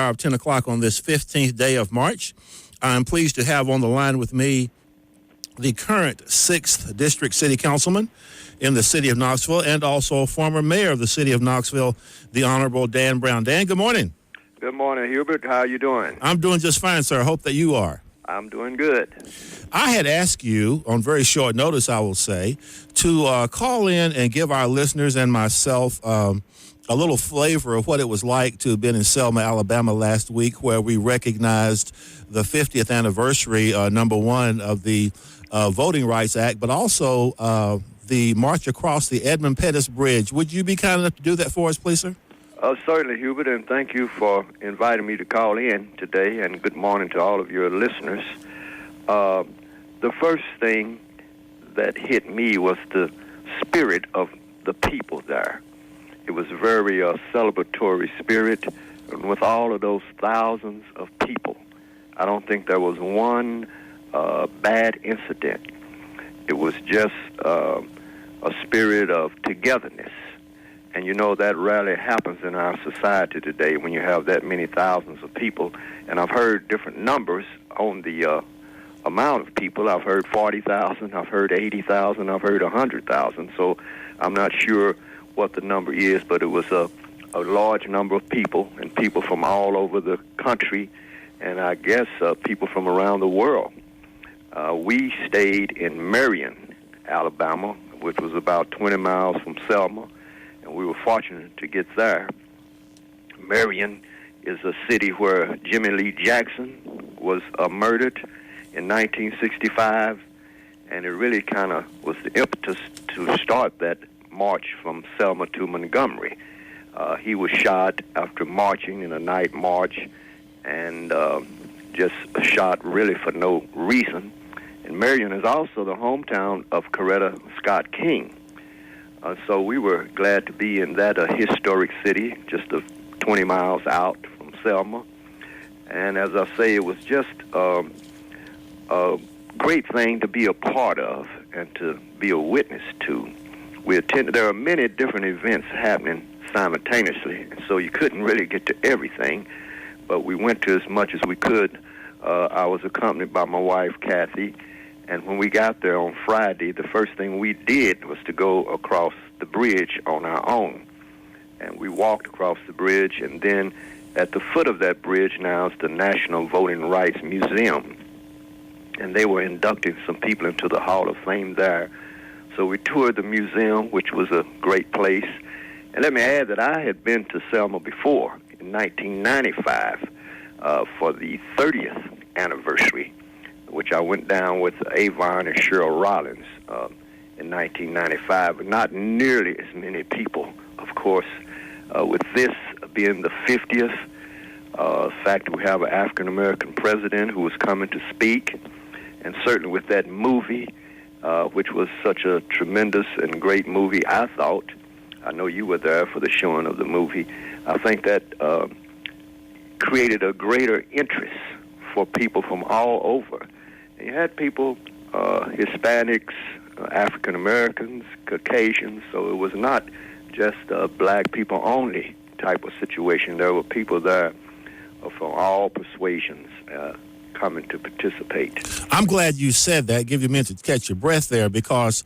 Hour of 10 o'clock on this 15th day of March. I'm pleased to have on the line with me the current 6th District City Councilman in the city of Knoxville and also former mayor of the city of Knoxville, the Honorable Dan Brown. Dan, good morning. Good morning, Hubert. How are you doing? I'm doing just fine, sir. I hope that you are. I'm doing good. I had asked you, on very short notice, I will say, to call in and give our listeners and myself a little flavor of what it was like to have been in Selma, Alabama last week, where we recognized the 50th anniversary, number one, of the Voting Rights Act, but also the march across the Edmund Pettus Bridge. Would you be kind enough to do that for us, please, sir? Certainly, Hubert, and thank you for inviting me to call in today, and good morning to all of your listeners. The first thing that hit me was the spirit of the people there. It was a very celebratory spirit, and with all of those thousands of people, I don't think there was one bad incident. It was just a spirit of togetherness. And you know that rarely happens in our society today when you have that many thousands of people. And I've heard different numbers on the amount of people. I've heard 40,000, I've heard 80,000, I've heard 100,000. So I'm not sure what the number is, but it was a large number of people, and people from all over the country, and I guess people from around the world. We stayed in Marion, Alabama, which was about 20 miles from Selma, and we were fortunate to get there. Marion is a city where Jimmy Lee Jackson was murdered in 1965, and it really kind of was the impetus to start that march from Selma to Montgomery. He was shot after marching in a night march, and just shot really for no reason. And Marion is also the hometown of Coretta Scott King. So we were glad to be in that historic city, just 20 miles out from Selma. And as I say, it was just a great thing to be a part of and to be a witness to. We attended. There are many different events happening simultaneously, and so you couldn't really get to everything, but we went to as much as we could. I was accompanied by my wife, Kathy, and when we got there on Friday, the first thing we did was to go across the bridge on our own. And we walked across the bridge, and then at the foot of that bridge now is the National Voting Rights Museum, and they were inducting some people into the Hall of Fame there. So we toured the museum, which was a great place. And let me add that I had been to Selma before in 1995 for the 30th anniversary, which I went down with Avon and Cheryl Rollins in 1995, but not nearly as many people, of course. With this being the 50th, the fact that we have an African-American president who was coming to speak, and certainly with that movie, which was such a tremendous and great movie, I thought. I know you were there for the showing of the movie. I think that created a greater interest for people from all over. And you had people, Hispanics, African Americans, Caucasians, so it was not just a black people only type of situation. There were people there from all persuasions coming to participate. I'm glad you said that. Give you a minute to catch your breath there, because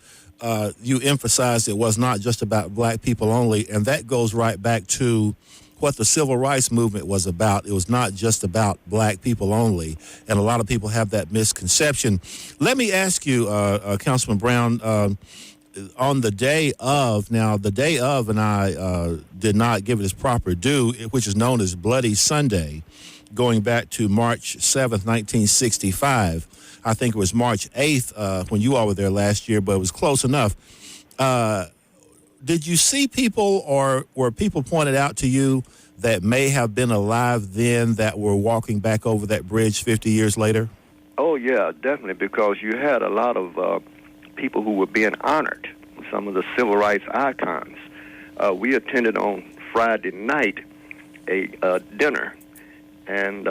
you emphasized it was not just about black people only, and that goes right back to what the civil rights movement was about. It was not just about black people only, and a lot of people have that misconception. Let me ask you, Councilman Brown, on the day of, and I did not give it its proper due, which is known as Bloody Sunday, going back to March 7th, 1965. I think it was March 8th when you all were there last year, but it was close enough. Did you see people, or were people pointed out to you that may have been alive then that were walking back over that bridge 50 years later? Oh, yeah, definitely, because you had a lot of people who were being honored, some of the civil rights icons. We attended on Friday night a dinner, and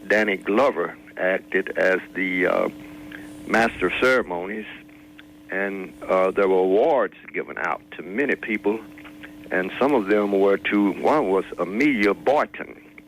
Danny Glover acted as the master of ceremonies, and there were awards given out to many people, and some of them were to, one was Amelia Boynton,